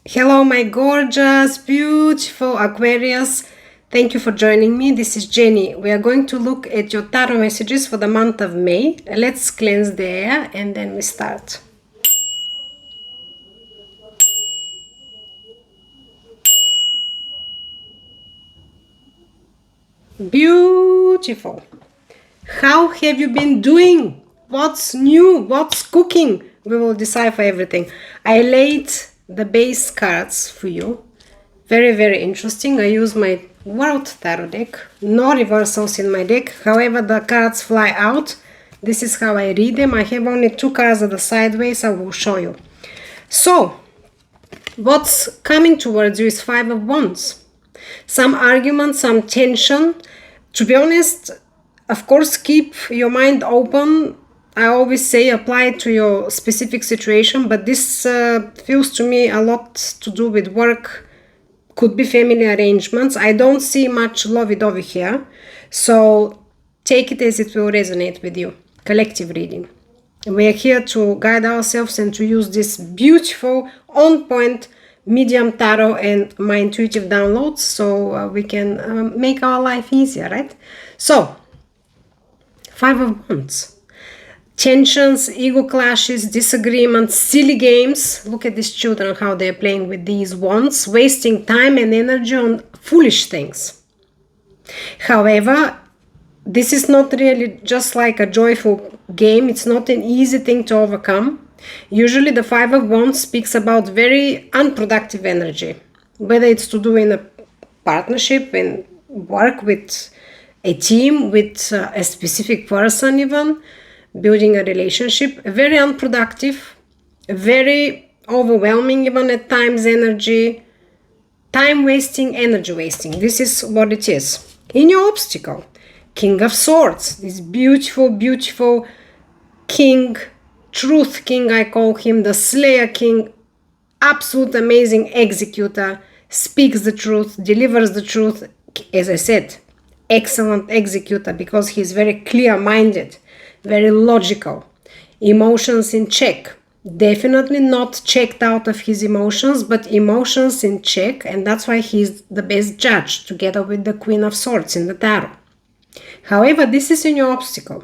Hello, my gorgeous, beautiful Aquarius. Thank you for joining me. This is Jenny. We are going to look at your tarot messages for the month of May. Let's cleanse the air and then we start. Beautiful. How have you been doing? What's new? What's cooking? We will decipher everything. I laid the base cards for you. Very, very interesting. I use my World Tarot deck. No reversals in my deck. However, the cards fly out. This is how I read them. I have only two cards at the sideways. I will show you. So, what's coming towards you is Five of Wands. Some argument, some tension. To be honest, of course, keep your mind open. I always say apply it to your specific situation, but this feels to me a lot to do with work, could be family arrangements. I don't see much lovey-dovey here, so take it as it will resonate with you. Collective reading. We are here to guide ourselves and to use this beautiful, on-point medium tarot and my intuitive downloads so we can make our life easier, right? So, Five of Wands. Tensions, ego clashes, disagreements, silly games. Look at these children, how they're playing with these wands, wasting time and energy on foolish things. However, this is not really just like a joyful game. It's not an easy thing to overcome. Usually the Five of Wands speaks about very unproductive energy, whether it's to do in a partnership, in work with a team, with a specific person even, building a relationship. Very unproductive, very overwhelming even at times energy, time wasting, energy wasting. This is what it is. In your obstacle, King of Swords, this beautiful, beautiful king, truth king I call him, the slayer king, absolute amazing executor, speaks the truth, delivers the truth. As I said, excellent executor because he's very clear-minded, very logical, emotions in check, definitely not checked out of his emotions, but emotions in check, and that's why he's the best judge together with the Queen of Swords in the tarot. However, this is in your obstacle.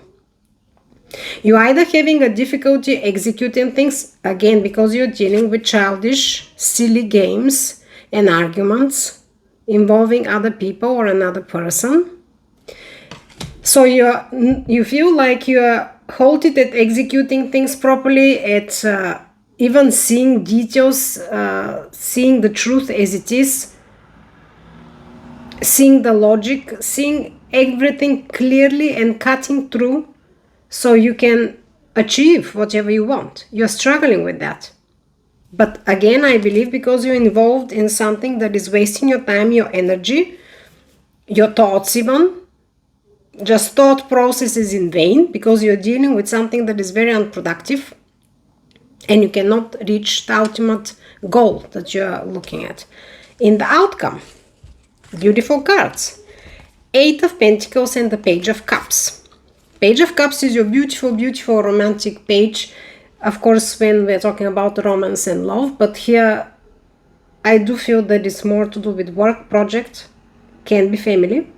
You're either having a difficulty executing things, again, because you're dealing with childish, silly games and arguments involving other people or another person. So you feel like you're halted at executing things properly, at even seeing details, seeing the truth as it is, seeing the logic, seeing everything clearly and cutting through so you can achieve whatever you want. You're struggling with that. But again, I believe because you're involved in something that is wasting your time, your energy, your thoughts even, just thought processes in vain because you're dealing with something that is very unproductive and you cannot reach the ultimate goal that you're looking at. In the outcome, beautiful cards. Eight of Pentacles and the Page of Cups. Page of Cups is your beautiful, beautiful romantic page. Of course, when we're talking about romance and love, but here I do feel that it's more to do with work, project, can be family.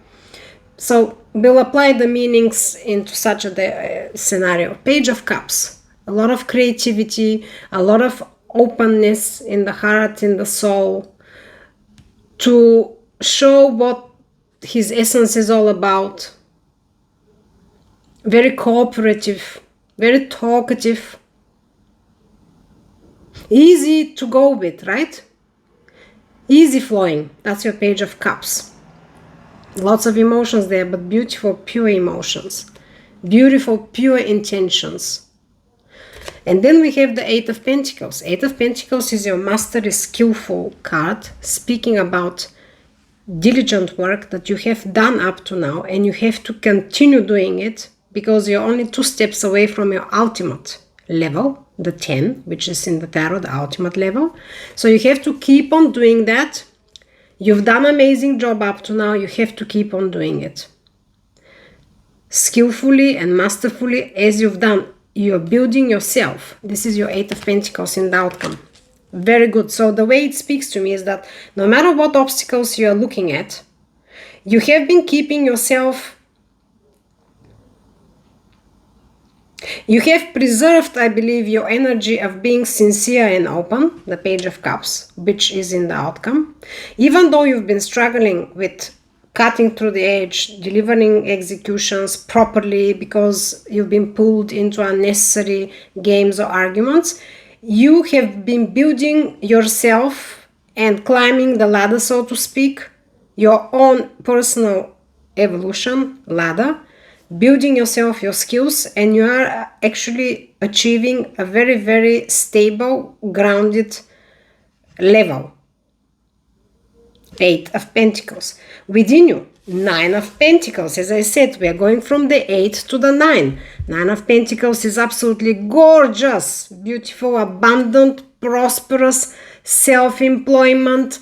So we'll apply the meanings into such a scenario. Page of Cups, a lot of creativity, a lot of openness in the heart, in the soul, to show what his essence is all about. Very cooperative, very talkative, easy to go with, right? Easy flowing, that's your Page of Cups. Lots of emotions there, but beautiful, pure emotions. Beautiful, pure intentions. And then we have the Eight of Pentacles. Eight of Pentacles is your mastery, skillful card, speaking about diligent work that you have done up to now, and you have to continue doing it because you're only 2 steps away from your ultimate level, the 10, which is in the tarot, the ultimate level. So you have to keep on doing that. You've done an amazing job up to now. You have to keep on doing it. Skillfully and masterfully as you've done. You're building yourself. This is your Eight of Pentacles in the outcome. Very good. So the way it speaks to me is that no matter what obstacles you are looking at, you have been keeping yourself, you have preserved, I believe, your energy of being sincere and open, the Page of Cups, which is in the outcome. Even though you've been struggling with cutting through the edge, delivering executions properly because you've been pulled into unnecessary games or arguments, you have been building yourself and climbing the ladder, so to speak, your own personal evolution ladder, building yourself, your skills, and you are actually achieving a very, very stable, grounded level. 8 of Pentacles. Within you, 9 of Pentacles. As I said, we are going from the 8 to the 9. 9 of Pentacles is absolutely gorgeous, beautiful, abundant, prosperous, self-employment,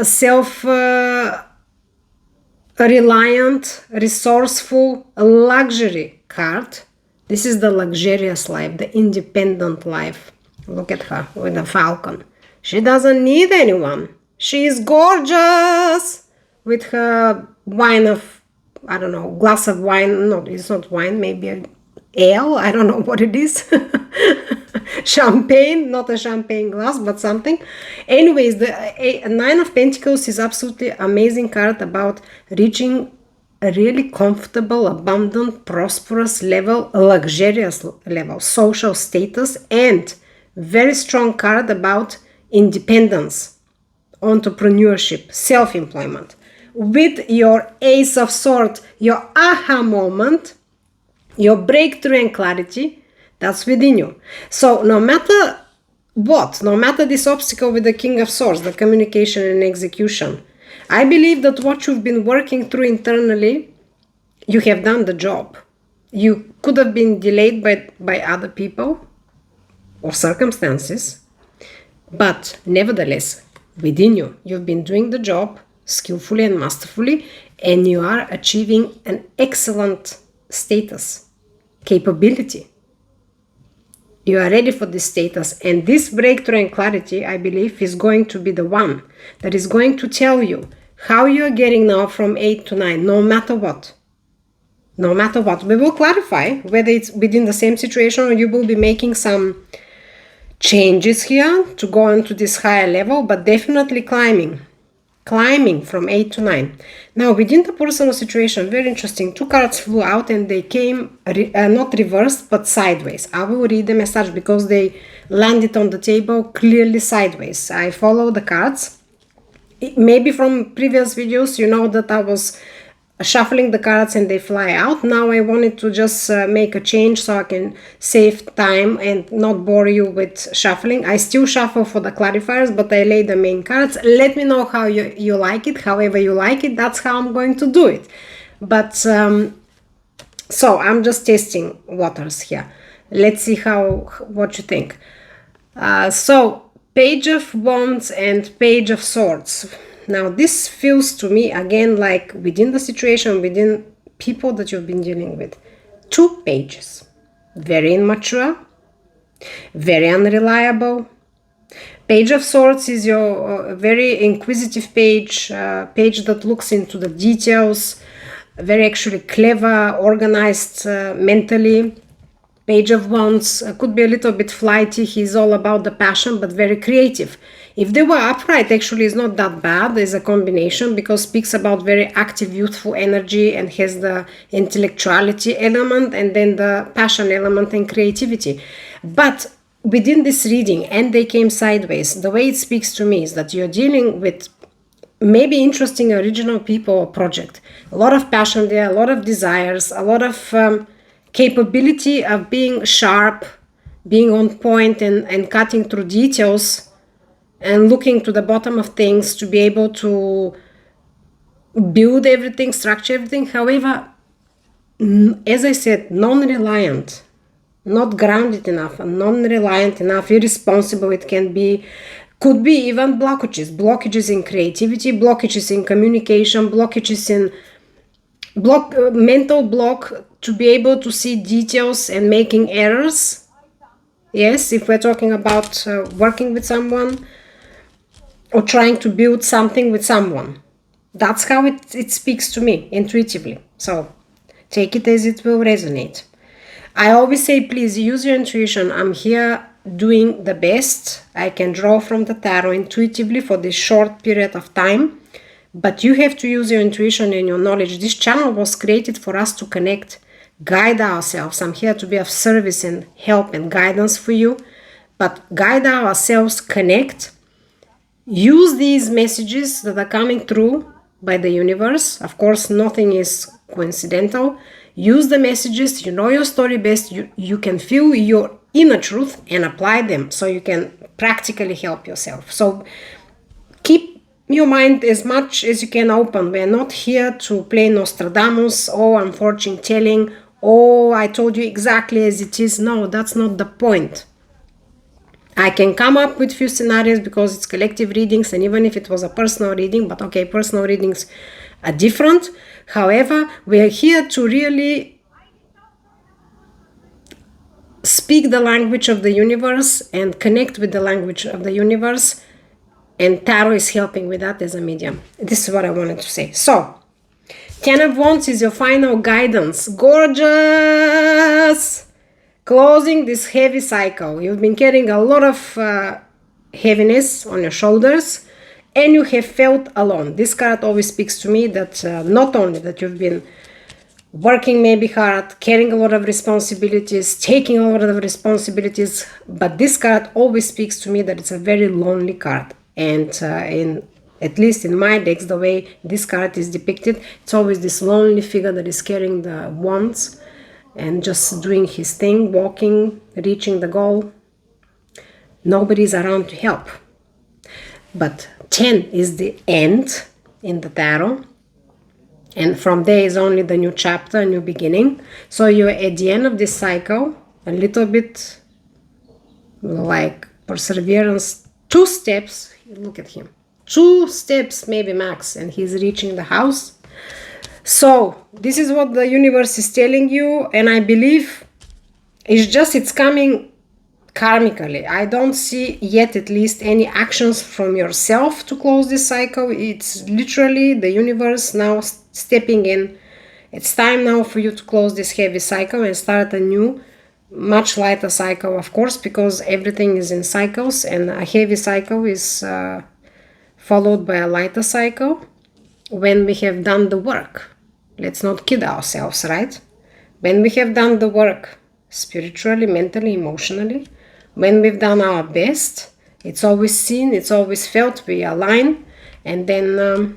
self-reliant, resourceful, luxury card. This is the luxurious life, the independent life. Look at her with a falcon. She doesn't need anyone. She is gorgeous with her wine of, I don't know, glass of wine. No, it's not wine, maybe an ale. I don't know what it is. Champagne, not a champagne glass, but something. Anyways, the 9 of Pentacles is absolutely amazing card about reaching a really comfortable, abundant, prosperous level, a luxurious level, social status, and very strong card about independence, entrepreneurship, self-employment. With your Ace of Swords, your aha moment, your breakthrough and clarity, that's within you. So no matter what, no matter this obstacle with the King of Swords, the communication and execution, I believe that what you've been working through internally, you have done the job. You could have been delayed by other people or circumstances, but nevertheless, within you, you've been doing the job skillfully and masterfully, and you are achieving an excellent status, capability. You are ready for this status, and this breakthrough and clarity, I believe, is going to be the one that is going to tell you how you are getting now from 8 to 9, no matter what. No matter what. We will clarify whether it's within the same situation or you will be making some changes here to go on to this higher level, but definitely climbing from 8 to 9. Now, within the personal situation, very interesting, 2 cards flew out and they came not reversed but sideways. I will read them as such because they landed on the table clearly sideways. I follow the cards. Maybe from previous videos you know that I was shuffling the cards and they fly out. Now I wanted to just make a change so I can save time and not bore you with shuffling. I still shuffle for the clarifiers, but I lay the main cards. Let me know how you like it, however you like it. That's how I'm going to do it. But so I'm just testing waters here. Let's see what you think. So Page of Wands and Page of Swords. Now, this feels to me, again, like within the situation, within people that you've been dealing with. 2 pages. Very immature, very unreliable. Page of Swords is your very inquisitive page, page that looks into the details, very actually clever, organized mentally. Page of Wands could be a little bit flighty. He's all about the passion, but very creative. If they were upright, actually is not that bad. There's a combination because speaks about very active, youthful energy and has the intellectuality element and then the passion element and creativity. But within this reading, and they came sideways, the way it speaks to me is that you're dealing with maybe interesting original people or project. A lot of passion there, a lot of desires, a lot of capability of being sharp, being on point and cutting through details and looking to the bottom of things to be able to build everything, structure everything. However, as I said, non-reliant, not grounded enough, non-reliant enough, irresponsible. It could be even blockages in creativity, blockages in communication, blockages in mental block to be able to see details and making errors. Yes, if we're talking about working with someone, or trying to build something with someone. That's how it speaks to me intuitively. So take it as it will resonate. I always say, please use your intuition. I'm here doing the best I can draw from the tarot intuitively for this short period of time. But you have to use your intuition and your knowledge. This channel was created for us to connect, guide ourselves. I'm here to be of service and help and guidance for you. But guide ourselves, connect. Use these messages that are coming through by the universe. Of course, nothing is coincidental. Use the messages. You know your story best. You can feel your inner truth and apply them so you can practically help yourself. So keep your mind as much as you can open. We're not here to play Nostradamus. Oh, I'm fortune telling. Oh, I told you exactly as it is. No, that's not the point. I can come up with few scenarios because it's collective readings, and even if it was a personal reading, but okay, personal readings are different. However, we are here to really speak the language of the universe and connect with the language of the universe, and tarot is helping with that as a medium. This is what I wanted to say. So, 10 of Wands is your final guidance. Gorgeous! Closing this heavy cycle. You've been carrying a lot of heaviness on your shoulders, and you have felt alone. This card always speaks to me that not only that you've been working maybe hard, carrying a lot of responsibilities, taking a lot of responsibilities, but this card always speaks to me that it's a very lonely card. And at least in my decks, the way this card is depicted, it's always this lonely figure that is carrying the wands and just doing his thing, walking, reaching the goal. Nobody's around to help. But 10 is the end in the tarot. And from there is only the new chapter, a new beginning. So you're at the end of this cycle, a little bit like perseverance, 2 steps. Look at him. 2 steps maybe max, and he's reaching the house. So this is what the universe is telling you, and I believe it's coming karmically. I don't see yet, at least, any actions from yourself to close this cycle. It's literally the universe now stepping in. It's time now for you to close this heavy cycle and start a new, much lighter cycle, of course, because everything is in cycles, and a heavy cycle is followed by a lighter cycle when we have done the work. Let's not kid ourselves, right? When we have done the work spiritually, mentally, emotionally, when we've done our best, it's always seen, it's always felt, we align, and then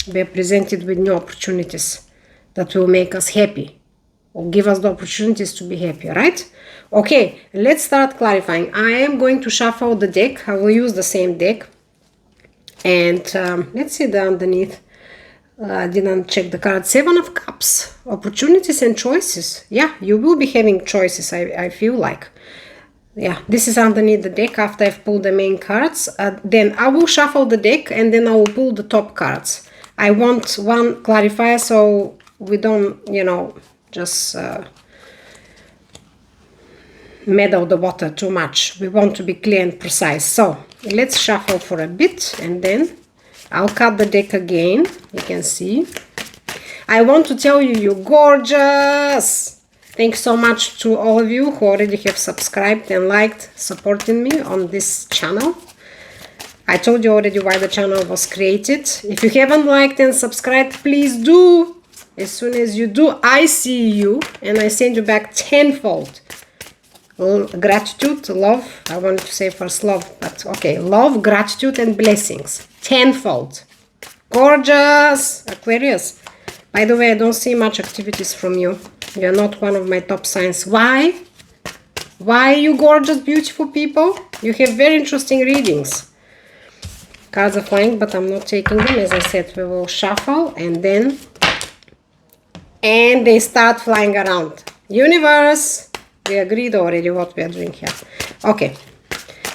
we're presented with new opportunities that will make us happy or give us the opportunities to be happy, right? Okay, let's start clarifying. I am going to shuffle the deck. I will use the same deck. And let's see the underneath. I didn't check the card. 7 of Cups. Opportunities and choices. Yeah, you will be having choices, I feel like. Yeah, this is underneath the deck after I've pulled the main cards. Then I will shuffle the deck and then I will pull the top cards. I want one clarifier so we don't, just meddle the water too much. We want to be clear and precise. So let's shuffle for a bit and then I'll cut the deck again. You can see. I want to tell you, you're gorgeous. Thanks so much to all of you who already have subscribed and liked, supporting me on this channel. I told you already why the channel was created. If you haven't liked and subscribed, please do. As soon as you do, I see you and I send you back tenfold. Gratitude, love. I wanted to say first love, but okay. Love, gratitude, and blessings. Tenfold. Gorgeous, Aquarius. By the way, I don't see much activities from you. You're not one of my top signs. Why? Why, you gorgeous, beautiful people? You have very interesting readings. Cards are flying, but I'm not taking them. As I said, we will shuffle and then... And they start flying around. Universe! We agreed already what we are doing here. Okay.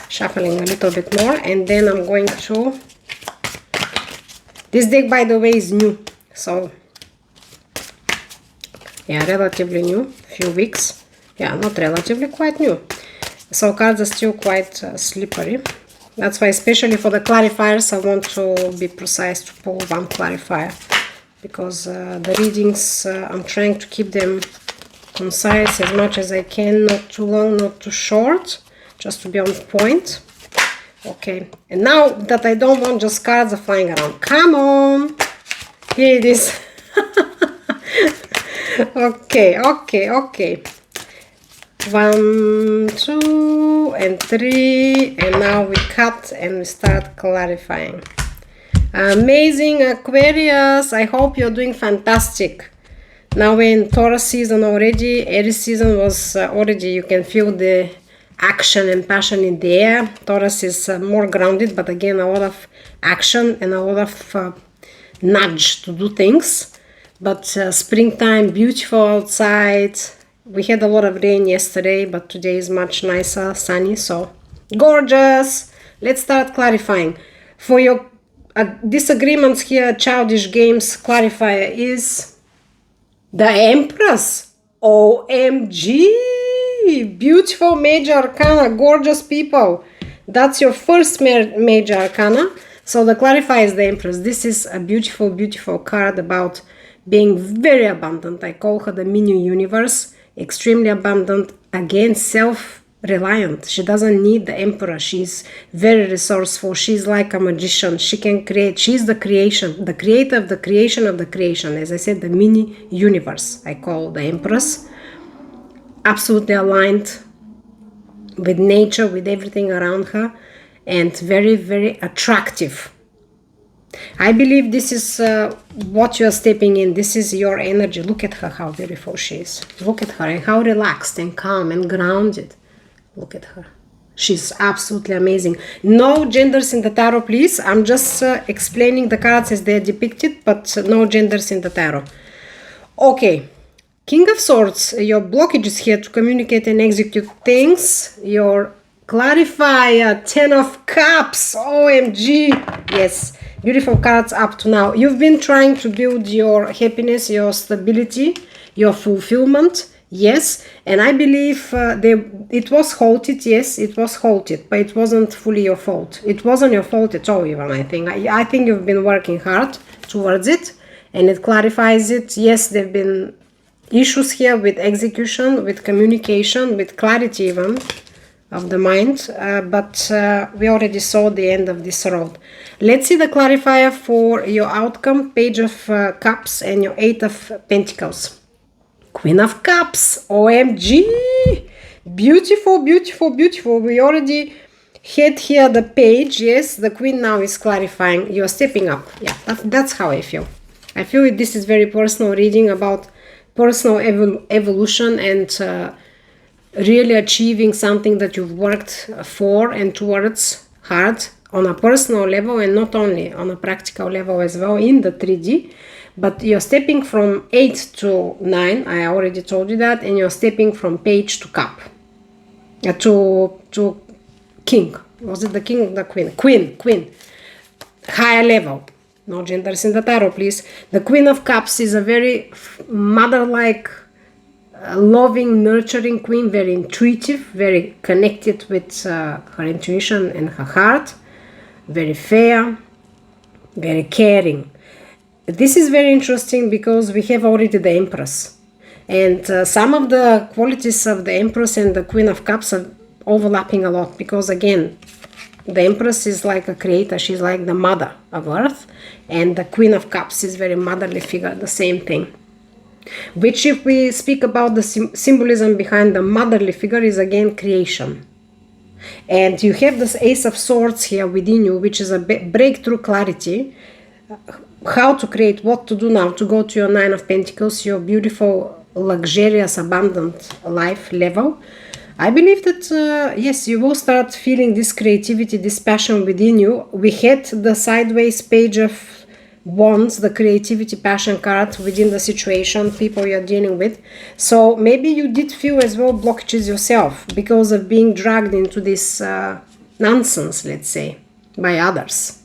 Shuffling a little bit more. And then I'm going to... This deck, by the way, is new. So... Yeah, relatively new. Few weeks. Yeah, not relatively, quite new. So cards are still quite slippery. That's why, especially for the clarifiers, I want to be precise to pull one clarifier, because the readings, I'm trying to keep them concise as much as I can, not too long, not too short, just to be on point. Okay, and now that I don't want just cards are flying around. Come on, here it is. Okay. 1, 2, and 3, and now we cut and we start clarifying. Amazing, Aquarius, I hope you're doing fantastic. Now we're in Taurus season already. Aries season was already, you can feel the action and passion in the air. Taurus is more grounded, but again a lot of action and a lot of nudge to do things. But springtime, beautiful outside. We had a lot of rain yesterday, but today is much nicer, sunny, so gorgeous. Let's start clarifying. For your disagreements here, childish games, clarifier is the Empress. OMG! Beautiful major arcana, gorgeous people. That's your first major arcana. So the clarifier is the Empress. This is a beautiful, beautiful card about being very abundant. I call her the mini universe. Extremely abundant, again self-reliant. She doesn't need the Emperor. She's very resourceful. She's like a magician. She can create. She's the creation, the creator of the creation of the creation. As I said, the mini universe I call the Empress. Absolutely aligned with nature, with everything around her, and very, very attractive. I believe this is what you're stepping in. This is your energy. Look at her, how beautiful she is. Look at her, and how relaxed and calm and grounded. Look at her. She's absolutely amazing. No genders in the tarot, please. I'm just explaining the cards as they're depicted, but no genders in the tarot. Okay. King of Swords, your blockage is here to communicate and execute things. Your clarifier, 10 of Cups. OMG. Yes. Beautiful cards up to now. You've been trying to build your happiness, your stability, your fulfillment. Yes. And I believe it was halted. Yes, it was halted, but it wasn't fully your fault. It wasn't your fault at all, even, I think. I think you've been working hard towards it, and it clarifies it. Yes, there have been issues here with execution, with communication, with clarity even of the mind, but we already saw the end of this road. Let's see the clarifier for your outcome. Page of Cups and your 8 of Pentacles. Queen of Cups. OMG! Beautiful, beautiful, beautiful. We already had here the page. Yes, the Queen now is clarifying. You're stepping up. Yeah, that's how I feel. I feel this is very personal reading about personal evolution and really achieving something that you've worked for and towards hard on a personal level, and not only on a practical level as well in the 3D. But you're stepping from 8 to 9, I already told you that, and you're stepping from page to cup. To king. Was it the king or the queen? Queen. Higher level. No genders in the tarot, please. The Queen of Cups is a very mother-like, loving, nurturing queen, very intuitive, very connected with her intuition and her heart, very fair, very caring. This is very interesting because we have already the Empress, and some of the qualities of the Empress and the Queen of Cups are overlapping a lot, because again, the Empress is like a creator, she's like the mother of Earth, and the Queen of Cups is very motherly figure, the same thing. Which, if we speak about the symbolism behind the motherly figure, is again creation. And you have this Ace of Swords here within you, which is a breakthrough clarity, how to create, what to do now, to go to your 9 of Pentacles, your beautiful, luxurious, abundant life level. I believe that, yes, you will start feeling this creativity, this passion within you. We had the sideways Page of Wands, the creativity passion card within the situation, people you're dealing with. So maybe you did feel as well blockages yourself because of being dragged into this nonsense, let's say, by others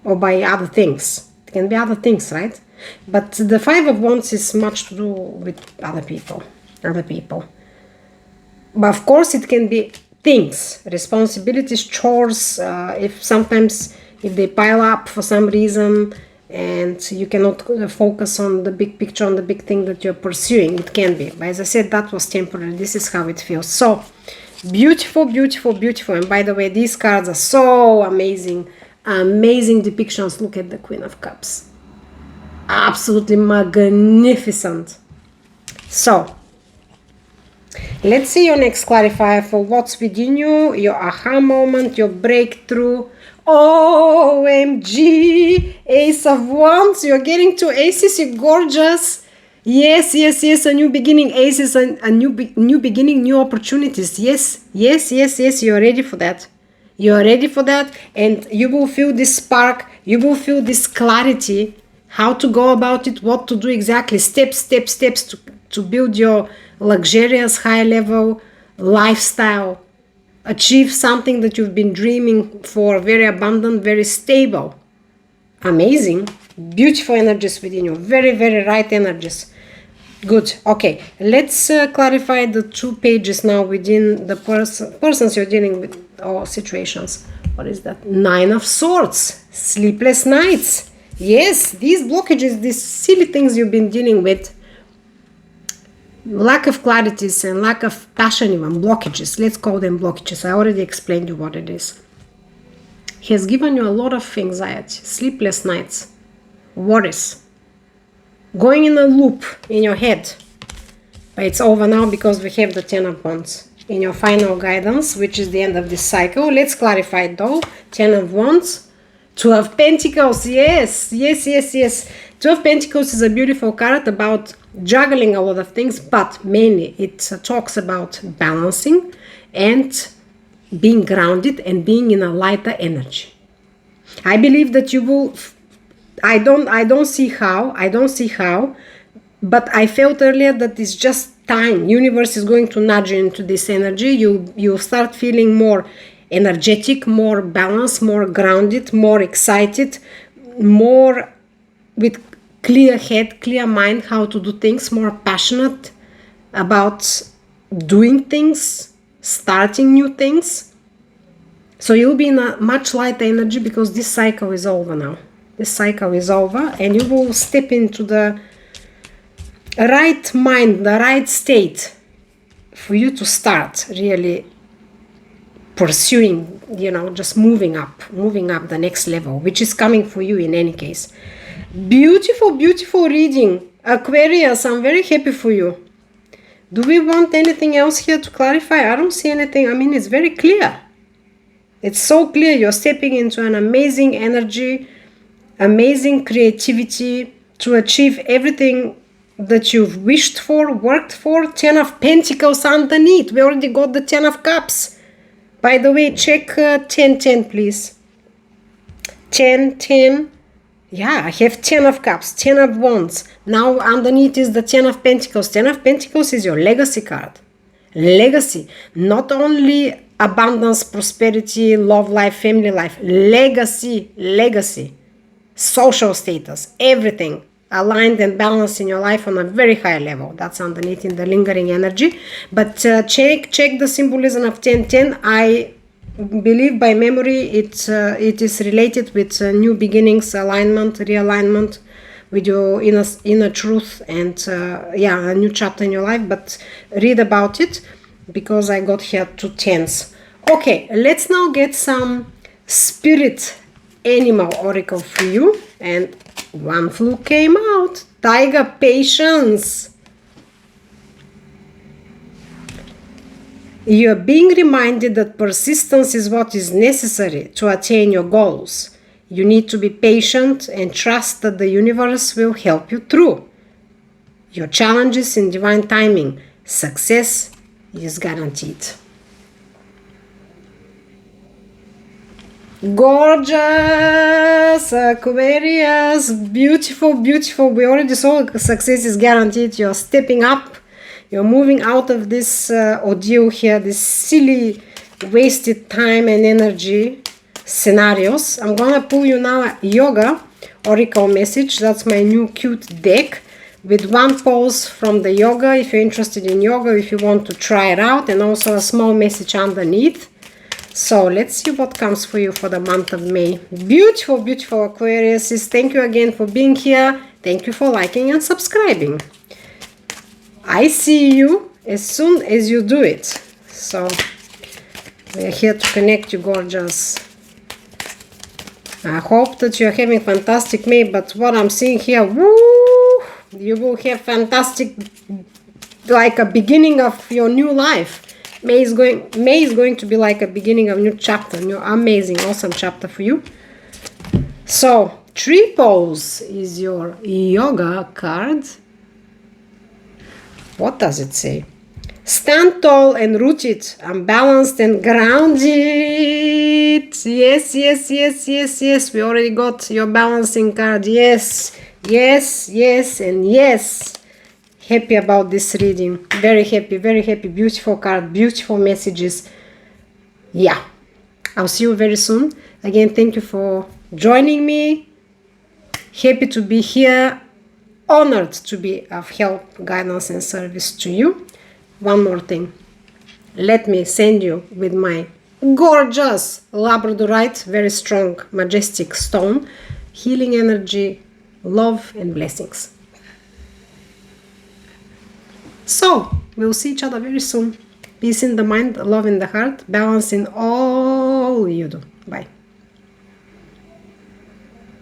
or by other things. It can be other things, right? But the 5 of Wands is much to do with other people. But of course it can be things, responsibilities, chores, if they pile up for some reason and you cannot focus on the big picture, on the big thing that you're pursuing, it can be. But as I said, that was temporary. This is how it feels. So beautiful, beautiful, beautiful. And by the way, these cards are so amazing. Amazing depictions. Look at the Queen of Cups. Absolutely magnificent. So let's see your next clarifier for what's within you, your aha moment, your breakthrough. OMG, Ace of Wands. You're getting two aces. You're gorgeous. Yes, yes, yes. A new beginning. Aces, a new beginning, new opportunities. Yes, yes, yes, yes. You're ready for that. You're ready for that, and you will feel this spark. You will feel this clarity. How to go about it, what to do exactly, steps to build your luxurious high-level lifestyle, achieve something that you've been dreaming for, very abundant, very stable. Amazing, beautiful energies within you, very, very right energies. Good. Okay, let's clarify the 2 pages now within the persons you're dealing with or situations. What is that? 9 of Swords, sleepless nights. Yes, these blockages, these silly things you've been dealing with, lack of clarities and lack of passion, even blockages, let's call them blockages. I already explained you what it is. He has given you a lot of anxiety, sleepless nights, worries, going in a loop in your head. But it's over now because we have the 10 of Wands in your final guidance, which is the end of this cycle. Let's clarify it though. 10 of Wands. 2 of Pentacles, yes, yes, yes, yes. 2 of Pentacles is a beautiful card about juggling a lot of things, but mainly it talks about balancing and being grounded and being in a lighter energy. I believe that you will, I don't see how, but I felt earlier that it's just time. Universe is going to nudge you into this energy. You'll start feeling more energetic, more balanced, more grounded, more excited, more with clear head, clear mind, how to do things, more passionate about doing things, starting new things. So you'll be in a much lighter energy because this cycle is over now. This cycle is over and you will step into the right mind, the right state for you to start really pursuing, just moving up the next level, which is coming for you in any case. Beautiful, beautiful reading. Aquarius, I'm very happy for you. Do we want anything else here to clarify? I don't see anything. I mean, it's very clear. It's so clear. You're stepping into an amazing energy, amazing creativity to achieve everything that you've wished for, worked for. 10 of Pentacles underneath. We already got the 10 of Cups. By the way, check 10, please. 10. Yeah, I have 10 of Cups, 10 of Wands. Now underneath is the 10 of Pentacles. 10 of Pentacles is your legacy card. Legacy. Not only abundance, prosperity, love life, family life. Legacy. Social status. Everything aligned and balanced in your life on a very high level. That's underneath in the lingering energy. But check the symbolism of 10. I believe by memory it is related with new beginnings, alignment, realignment with your inner truth and a new chapter in your life. But read about it because I got here 2 10s. Okay, let's now get some spirit animal oracle for you, and one fluke came out. Tiger, patience. You are being reminded that persistence is what is necessary to attain your goals. You need to be patient and trust that the universe will help you through your challenges in divine timing. Success is guaranteed. Gorgeous Aquarius, beautiful. We already saw success is guaranteed. You're stepping up, you're moving out of this ordeal here, this silly wasted time and energy scenarios. I'm gonna pull you now a yoga oracle message. That's my new cute deck. with one pose from the yoga if you're interested in yoga, if you want to try it out, and also a small message underneath. So let's see what comes for you for the month of May. Beautiful, beautiful Aquarius. Thank you again for being here. Thank you for liking and subscribing. I see you as soon as you do it. So we're here to connect, you gorgeous. I hope that you're having fantastic May, but what I'm seeing here, woo, you will have fantastic, like a beginning of your new life. May is going to be like a beginning of new chapter, new amazing, awesome chapter for you. So, tree pose is your yoga card. What does it say? Stand tall and rooted, unbalanced and grounded. Yes, yes, yes, yes, yes. We already got your balancing card. Yes, yes, yes, and yes. Happy about this reading. Very happy, beautiful card, beautiful messages. Yeah, I'll see you very soon. Again, thank you for joining me. Happy to be here. Honored to be of help, guidance, and service to you. One more thing. Let me send you with my gorgeous labradorite, very strong, majestic stone, healing energy, love, and blessings. So, we'll see each other very soon. Peace in the mind, love in the heart, balance in all you do. Bye.